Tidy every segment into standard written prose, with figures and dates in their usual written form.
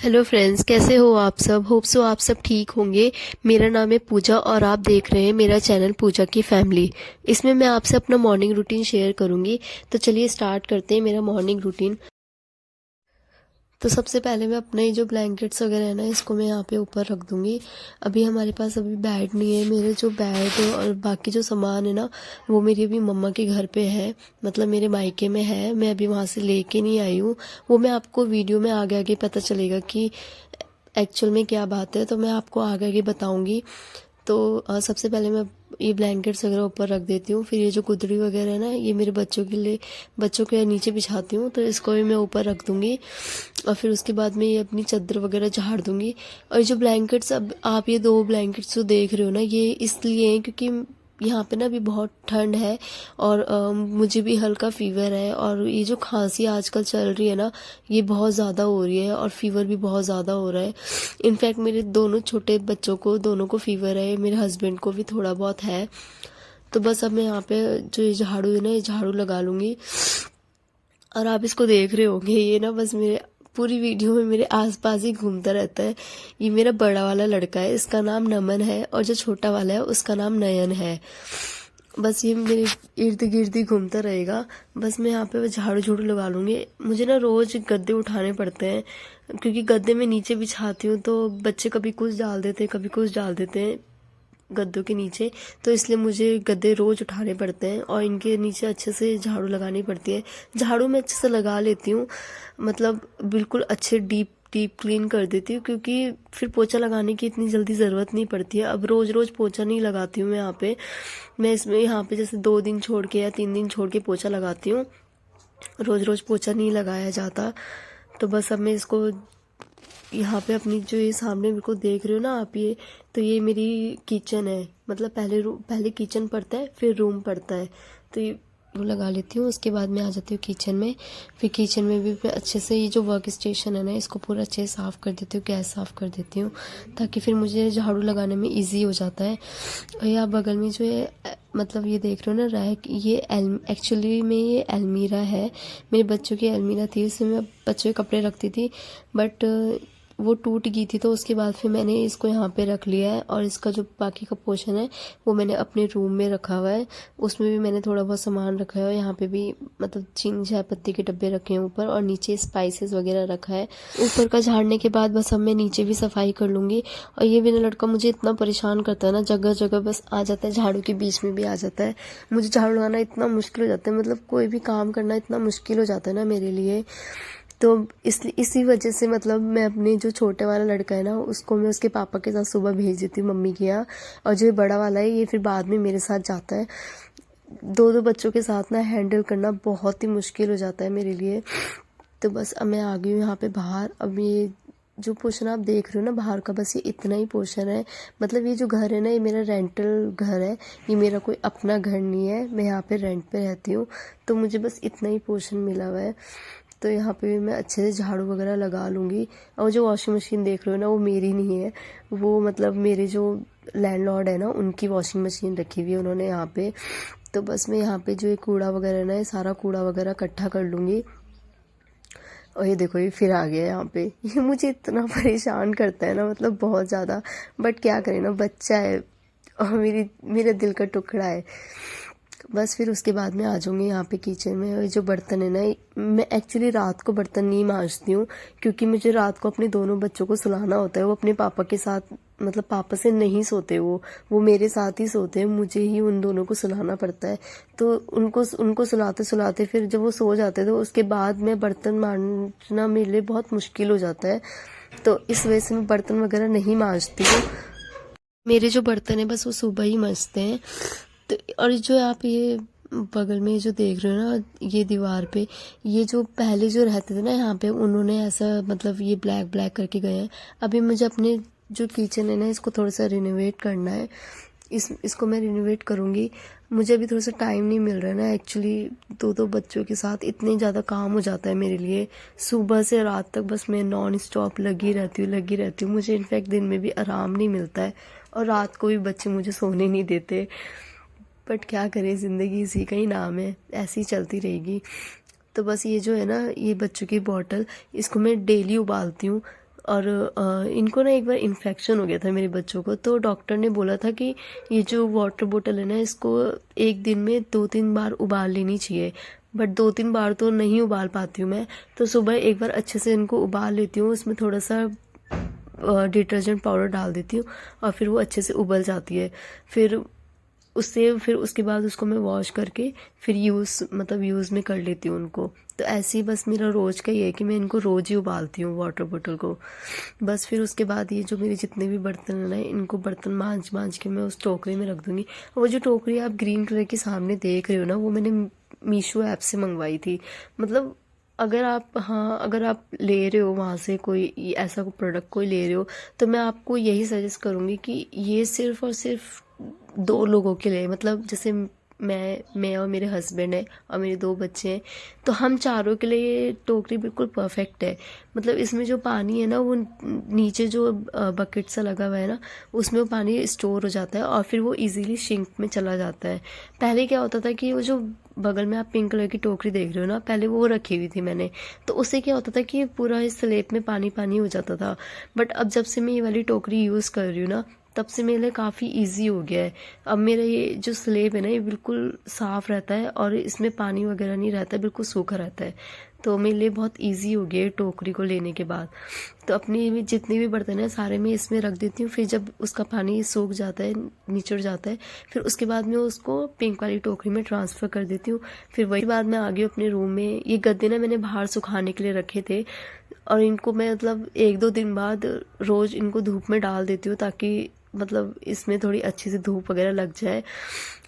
Hello friends, कैसे हो आप सब। होप सो आप सब ठीक होंगे। मेरा नाम है पूजा और आप देख रहे हैं मेरा चैनल पूजा की फैमिली। इसमें मैं आपसे अपना मॉर्निंग रूटीन शेयर करूंगी। तो चलिए स्टार्ट करते हैं मेरा मॉर्निंग रूटीन। तो सबसे पहले मैं अपने जो ब्लैंकेट्स वगैरह है ना, इसको मैं यहाँ पे ऊपर रख दूंगी। अभी हमारे पास अभी बेड नहीं है। मेरे जो बेड और बाकी जो सामान है ना, वो मेरी अभी मम्मा के घर पे है, मतलब मेरे मायके में है। मैं अभी वहाँ से लेके नहीं आई हूँ। वो मैं आपको वीडियो में आगे आगे पता चलेगा कि एक्चुअल में क्या बात है, तो मैं आपको आगे आगे बताऊंगी। तो सबसे पहले मैं ये ब्लैंकेट्स वगैरह ऊपर रख देती हूँ। फिर ये जो गुदड़ी वगैरह है ना, ये मेरे बच्चों के लिए, बच्चों के नीचे बिछाती हूँ, तो इसको भी मैं ऊपर रख दूंगी। और फिर उसके बाद मैं ये अपनी चादर वगैरह झाड़ दूंगी। और जो ब्लैंकेट्स, अब आप ये दो ब्लैंकेट्स जो देख रहे हो ना, ये इसलिए हैं क्योंकि यहाँ पे ना अभी बहुत ठंड है और मुझे भी हल्का फीवर है। और ये जो खांसी आजकल चल रही है ना, ये बहुत ज़्यादा हो रही है और फीवर भी बहुत ज़्यादा हो रहा है। इनफैक्ट मेरे दोनों छोटे बच्चों को दोनों को फीवर है, मेरे हस्बैंड को भी थोड़ा बहुत है। तो बस अब मैं यहाँ पे जो ये झाड़ू है ना, ये झाड़ू लगा लूँगी। और आप इसको देख रहे होंगे, ये ना बस मेरे पूरी वीडियो में मेरे आसपास ही घूमता रहता है। ये मेरा बड़ा वाला लड़का है, इसका नाम नमन है, और जो छोटा वाला है उसका नाम नयन है। बस ये मेरे इर्द गिर्द ही घूमता रहेगा। बस मैं यहाँ पे झाड़ू झाड़ू लगा लूंगी। मुझे ना रोज गद्दे उठाने पड़ते हैं, क्योंकि गद्दे में नीचे बिछाती हूँ तो बच्चे कभी कुछ डाल देते हैं, कभी कुछ डाल देते हैं गद्दों के नीचे। तो इसलिए मुझे गद्दे रोज उठाने पड़ते हैं और इनके नीचे अच्छे से झाड़ू लगानी पड़ती है। झाड़ू मैं अच्छे से लगा लेती हूँ, मतलब बिल्कुल अच्छे डीप डीप क्लीन कर देती हूँ, क्योंकि फिर पोछा लगाने की इतनी जल्दी ज़रूरत नहीं पड़ती है। अब रोज़ रोज़ पोछा नहीं लगाती हूँ मैं यहाँ पे। मैं इसमें यहाँ पे जैसे 2 दिन छोड़ के या 3 दिन छोड़ के पोछा लगाती हूँ। रोज़ रोज़ पोछा नहीं लगाया जाता। तो बस अब मैं इसको यहाँ पे अपनी जो ये सामने मेरे को देख रहे हो ना आप, ये तो ये मेरी किचन है। मतलब पहले किचन पड़ता है, फिर रूम पड़ता है। तो ये वो लगा लेती हूँ, उसके बाद मैं आ जाती हूँ किचन में। फिर किचन में भी मैं अच्छे से ये जो वर्क स्टेशन है ना, इसको पूरा अच्छे से साफ़ कर देती हूँ, गैस साफ़ कर देती हूँ, ताकि फिर मुझे झाड़ू लगाने में इजी हो जाता है। और यहाँ बगल में जो है मतलब ये देख रहे हो ना रैक, ये एक्चुअली में ये अलमीरा है। मेरे बच्चों की अलमीरा थी, उसमें मैं बच्चों के कपड़े रखती थी, बट वो टूट गई थी। तो उसके बाद फिर मैंने इसको यहाँ पे रख लिया है, और इसका जो बाकी का पोर्शन है वो मैंने अपने रूम में रखा हुआ है। उसमें भी मैंने थोड़ा बहुत सामान रखा है, और यहाँ पे भी मतलब चीनी चाय पत्ती के डब्बे रखे हैं ऊपर, और नीचे स्पाइसेस वगैरह रखा है। ऊपर का झाड़ने के बाद बस अब मैं नीचे भी सफाई कर लूँगी। और ये मेरा लड़का मुझे इतना परेशान करता है ना, जगह जगह बस आ जाता है, झाड़ू के बीच में भी आ जाता है। मुझे झाड़ू लगाना इतना मुश्किल हो जाता है, मतलब कोई भी काम करना इतना मुश्किल हो जाता है ना मेरे लिए। तो इसी वजह से मतलब मैं अपने जो छोटे वाला लड़का है ना, उसको मैं उसके पापा के साथ सुबह भेज देती हूँ मम्मी के यहाँ। और जो बड़ा वाला है, ये फिर बाद में मेरे साथ जाता है। दो दो बच्चों के साथ ना हैंडल करना बहुत ही मुश्किल हो जाता है मेरे लिए। तो बस अब मैं आ गई हूँ यहाँ पे बाहर। अब ये जो पोर्शन आप देख रहे हो ना बाहर का, बस ये इतना ही पोर्शन है। मतलब ये जो घर है ना, ये मेरा रेंटल घर है, ये मेरा कोई अपना घर नहीं है। मैं यहाँ पे रेंट पे रहती हूँ, तो मुझे बस इतना ही पोर्शन मिला हुआ है। तो यहाँ पे मैं अच्छे से झाड़ू वगैरह लगा लूँगी। और जो वॉशिंग मशीन देख रहे हो ना, वो मेरी नहीं है, वो मतलब मेरे जो लैंडलॉर्ड है ना, उनकी वॉशिंग मशीन रखी हुई है उन्होंने यहाँ पे। तो बस मैं यहाँ पे जो ये कूड़ा वगैरह ना, ये सारा कूड़ा वगैरह इकट्ठा कर लूँगी। और ये देखो, ये फिर आ गया यहाँ पे। ये मुझे इतना परेशान करता है ना, मतलब बहुत ज़्यादा। बट क्या करें ना, बच्चा है और मेरे दिल का टुकड़ा है। बस फिर उसके बाद में आ जाऊँगी यहाँ पे किचन में। और जो बर्तन है ना, मैं एक्चुअली रात को बर्तन नहीं मांजती हूँ, क्योंकि मुझे रात को अपने दोनों बच्चों को सुलाना होता है। वो अपने पापा के साथ, मतलब पापा से नहीं सोते, वो मेरे साथ ही सोते हैं, मुझे ही उन दोनों को सुलाना पड़ता है। तो उनको सुलाते सुलाते फिर जब वो सो जाते हैं, तो उसके बाद में बर्तन मांजना मेरे लिए बहुत मुश्किल हो जाता है। तो इस वजह से मैं बर्तन वगैरह नहीं मांजती हूँ। मेरे जो बर्तन है बस वो सुबह ही मजते हैं। तो और जो आप ये बगल में जो देख रहे हो ना, ये दीवार पे, ये जो पहले जो रहते थे ना यहाँ पे, उन्होंने ऐसा मतलब ये ब्लैक ब्लैक करके गए हैं। अभी मुझे अपने जो किचन है ना, इसको थोड़ा सा रिनोवेट करना है। इसको मैं रिनोवेट करूँगी। मुझे अभी थोड़ा सा टाइम नहीं मिल रहा है ना, एक्चुअली दो बच्चों के साथ इतने ज़्यादा काम हो जाता है मेरे लिए। सुबह से रात तक बस मैं नॉन स्टॉप लगी रहती हूँ। मुझे इनफैक्ट दिन में भी आराम नहीं मिलता है, और रात को भी बच्चे मुझे सोने नहीं देते। बट क्या करें, ज़िंदगी इसी का ही नाम है, ऐसी ही चलती रहेगी। तो बस ये जो है ना, ये बच्चों की बॉटल, इसको मैं डेली उबालती हूँ। और इनको ना एक बार इन्फेक्शन हो गया था मेरे बच्चों को, तो डॉक्टर ने बोला था कि ये जो वाटर बोतल है ना, इसको एक दिन में 2-3 बार उबाल लेनी चाहिए। बट 2-3 बार तो नहीं उबाल पाती हूँ मैं, तो सुबह एक बार अच्छे से इनको उबाल लेती हूँ, उसमें थोड़ा सा डिटर्जेंट पाउडर डाल देती हूँ और फिर वो अच्छे से उबल जाती है। फिर उसके बाद उसको मैं वॉश करके फिर यूज़ में कर लेती हूँ उनको। तो ऐसे ही बस मेरा रोज़ का ही है कि मैं इनको रोज़ ही उबालती हूँ वाटर बोतल को। बस फिर उसके बाद ये जो मेरे जितने भी बर्तन हैं ना, इनको बर्तन मांज के मैं उस टोकरी में रख दूँगी। वो जो टोकरी आप ग्रीन कलर के सामने देख रहे हो ना, वो मैंने मीशो ऐप से मंगवाई थी। मतलब अगर आप ले रहे हो वहाँ से कोई ऐसा कोई प्रोडक्ट कोई ले रहे हो, तो मैं आपको यही सजेस्ट करूँगी कि ये सिर्फ़ और सिर्फ 2 लोगों के लिए, मतलब जैसे मैं और मेरे हस्बैंड है और मेरे 2 बच्चे हैं, तो हम चारों के लिए ये टोकरी बिल्कुल परफेक्ट है। मतलब इसमें जो पानी है ना, वो नीचे जो बकेट सा लगा हुआ है ना, उसमें वो पानी स्टोर हो जाता है और फिर वो इजीली सिंक में चला जाता है। पहले क्या होता था कि वो जो बगल में आप पिंक कलर की टोकरी देख रहे हो ना, पहले वो रखी हुई थी मैंने, तो उससे क्या होता था कि पूरा इस स्लेब में पानी पानी हो जाता था। बट अब जब से मैं ये वाली टोकरी यूज़ कर रही हूँ ना, तब से मेरे लिए काफ़ी इजी हो गया है। अब मेरा ये जो स्लेब है ना, ये बिल्कुल साफ़ रहता है और इसमें पानी वगैरह नहीं रहता, बिल्कुल सूखा रहता है। तो मेरे लिए बहुत इजी हो गया है टोकरी को लेने के बाद। तो अपनी जितने भी बर्तन हैं सारे मैं इसमें रख देती हूँ। फिर जब उसका पानी सूख जाता है, निचड़ जाता है, फिर उसके बाद मैं उसको पिंक वाली टोकरी में ट्रांसफ़र कर देती हूँ। फिर वही बाद मैं आ गई अपने रूम में। ये गद्दे ना मैंने बाहर सुखाने के लिए रखे थे और इनको मैं मतलब 1-2 दिन बाद रोज़ इनको धूप में डाल देती हूँ, ताकि मतलब इसमें थोड़ी अच्छी सी धूप वगैरह लग जाए।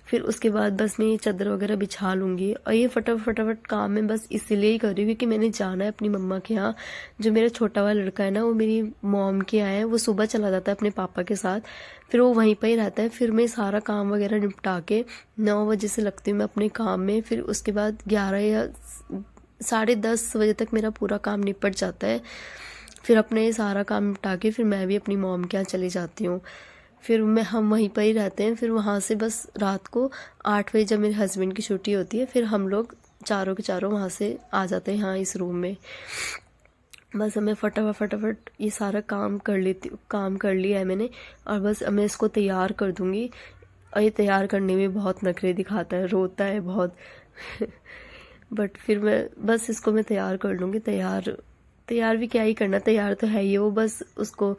फिर उसके बाद बस मैं ये चादर वगैरह बिछा लूँगी और ये फटाफट काम मैं बस इसीलिए ही कर रही हूँ क्योंकि मैंने जाना है अपनी मम्मा के यहाँ। जो मेरा छोटा वाला लड़का है ना, वो मेरी मॉम के यहाँ है, वो सुबह चला जाता है अपने पापा के साथ, फिर वो वहीं पर ही रहता है। फिर मैं सारा काम वगैरह निपटा के 9 बजे से लगती हूँ मैं अपने काम में। फिर उसके बाद 11 या 10:30 बजे तक मेरा पूरा काम निपट जाता है। फिर अपने सारा काम निपटा के फिर मैं भी अपनी मॉम के यहाँ चली जाती हूँ। फिर हम वहीं पर ही रहते हैं। फिर वहाँ से बस रात को 8 बजे जब मेरे हस्बैंड की छुट्टी होती है, फिर हम लोग चारों के चारों वहाँ से आ जाते हैं यहाँ इस रूम में। बस मैं फटाफट ये सारा काम कर लिया है मैंने और बस मैं इसको तैयार कर दूँगी। और ये तैयार करने में बहुत नखरे दिखाता है, रोता है बहुत बट फिर मैं बस इसको मैं तैयार कर लूँगी। तैयार भी क्या ही करना, तैयार तो है ही वो। बस उसको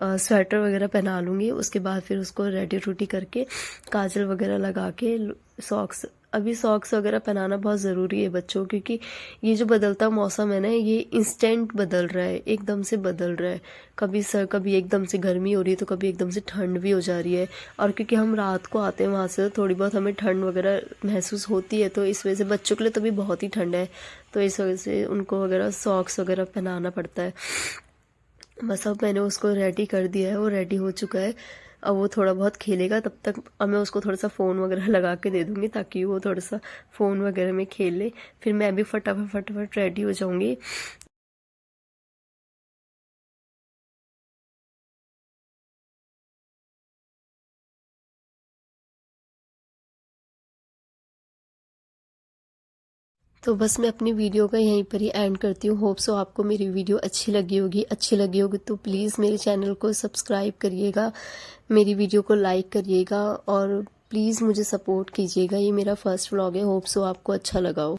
स्वेटर वगैरह पहना लूँगी, उसके बाद फिर उसको रेडी रूटी करके काजल वगैरह लगा के सॉक्स वगैरह पहनाना बहुत ज़रूरी है बच्चों, क्योंकि ये जो बदलता मौसम है ना, ये इंस्टेंट बदल रहा है, एकदम से बदल रहा है। कभी एकदम से गर्मी हो रही है तो कभी एकदम से ठंड भी हो जा रही है। और क्योंकि हम रात को आते हैं वहाँ से, तो थोड़ी बहुत हमें ठंड वगैरह महसूस होती है, तो इस वजह से बच्चों के लिए तो भी बहुत ही ठंड है, तो इस वजह से उनको वगैरह सॉक्स वगैरह पहनाना पड़ता है। बस अब मैंने उसको रेडी कर दिया है, वो रेडी हो चुका है। अब वो थोड़ा बहुत खेलेगा, तब तक अब मैं उसको थोड़ा सा फ़ोन वगैरह लगा के दे दूँगी ताकि वो थोड़ा सा फ़ोन वगैरह में खेल ले। फिर मैं भी फटाफट रेडी हो जाऊँगी। तो बस मैं अपनी वीडियो का यहीं पर ही एंड करती हूँ। होप सो आपको मेरी वीडियो अच्छी लगी होगी तो प्लीज़ मेरे चैनल को सब्सक्राइब करिएगा, मेरी वीडियो को लाइक करिएगा और प्लीज़ मुझे सपोर्ट कीजिएगा। ये मेरा फर्स्ट व्लॉग है, होप सो आपको अच्छा लगा हो।